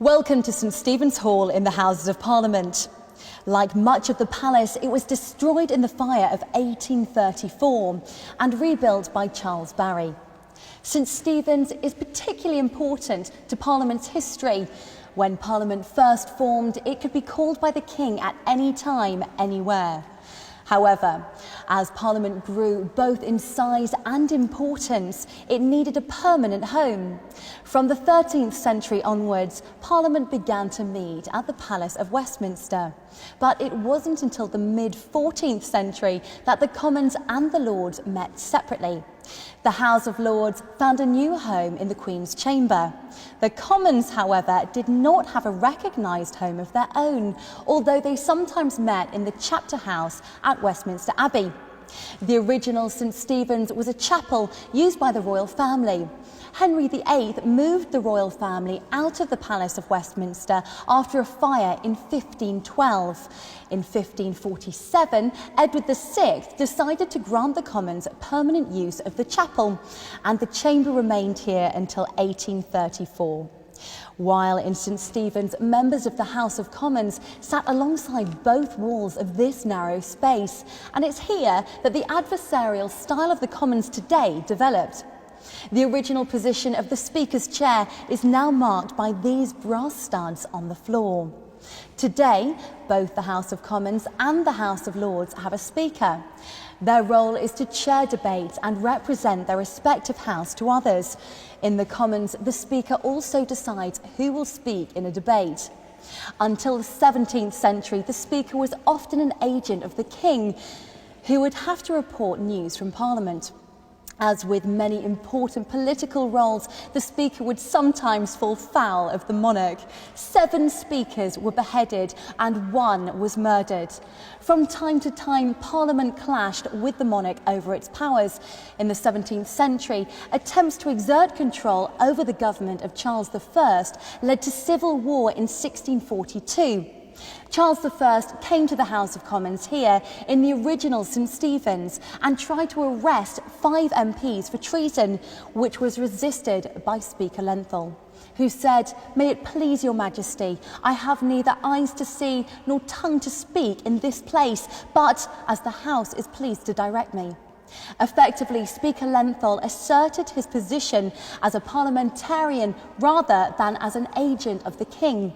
Welcome to St Stephen's Hall in the Houses of Parliament. Like much of the palace, it was destroyed in the fire of 1834 and rebuilt by Charles Barry. St Stephen's is particularly important to Parliament's history. When Parliament first formed, it could be called by the King at any time, anywhere. However, as Parliament grew both in size and importance, it needed a permanent home. From the 13th century onwards, Parliament began to meet at the Palace of Westminster. But it wasn't until the mid-14th century that the Commons and the Lords met separately. The House of Lords found a new home in the Queen's Chamber. The Commons, however, did not have a recognised home of their own, although they sometimes met in the Chapter House at Westminster Abbey. The original St Stephen's was a chapel used by the royal family. Henry VIII moved the royal family out of the Palace of Westminster after a fire in 1512. In 1547, Edward VI decided to grant the Commons permanent use of the chapel, and the chamber remained here until 1834. While in St Stephen's, members of the House of Commons sat alongside both walls of this narrow space, and it's here that the adversarial style of the Commons today developed. The original position of the Speaker's chair is now marked by these brass studs on the floor. Today, both the House of Commons and the House of Lords have a Speaker. Their role is to chair debates and represent their respective House to others. In the Commons, the Speaker also decides who will speak in a debate. Until the 17th century, the Speaker was often an agent of the King, who would have to report news from Parliament. As with many important political roles, the Speaker would sometimes fall foul of the monarch. 7 speakers were beheaded and 1 was murdered. From time to time, Parliament clashed with the monarch over its powers. In the 17th century, attempts to exert control over the government of Charles I led to civil war in 1642. Charles I came to the House of Commons here in the original St Stephen's and tried to arrest 5 MPs for treason, which was resisted by Speaker Lenthal, who said, "May it please your Majesty, I have neither eyes to see nor tongue to speak in this place, but as the House is pleased to direct me." Effectively, Speaker Lenthal asserted his position as a parliamentarian rather than as an agent of the King.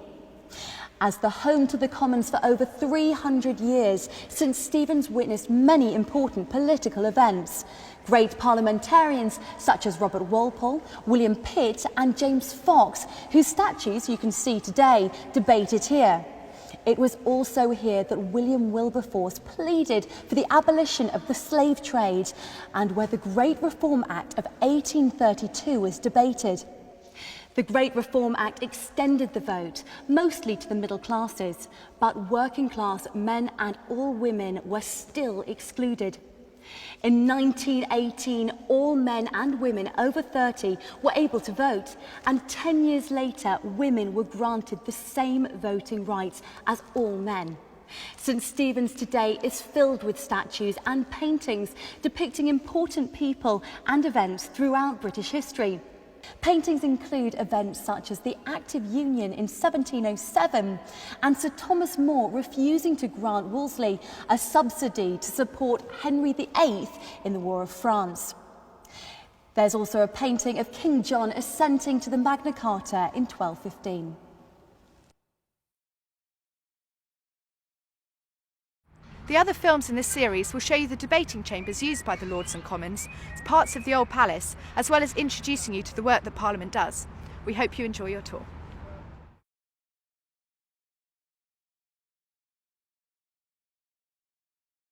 As the home to the Commons for over 300 years, St Stephen's witnessed many important political events. Great parliamentarians such as Robert Walpole, William Pitt and James Fox, whose statues you can see today, debated here. It was also here that William Wilberforce pleaded for the abolition of the slave trade, and where the Great Reform Act of 1832 was debated. The Great Reform Act extended the vote, mostly to the middle classes, but working class men and all women were still excluded. In 1918, all men and women over 30 were able to vote, and 10 years later, women were granted the same voting rights as all men. St Stephen's today is filled with statues and paintings depicting important people and events throughout British history. Paintings include events such as the Act of Union in 1707 and Sir Thomas More refusing to grant Wolsey a subsidy to support Henry VIII in the War of France. There's also a painting of King John assenting to the Magna Carta in 1215. The other films in this series will show you the debating chambers used by the Lords and Commons, parts of the Old Palace, as well as introducing you to the work that Parliament does. We hope you enjoy your tour.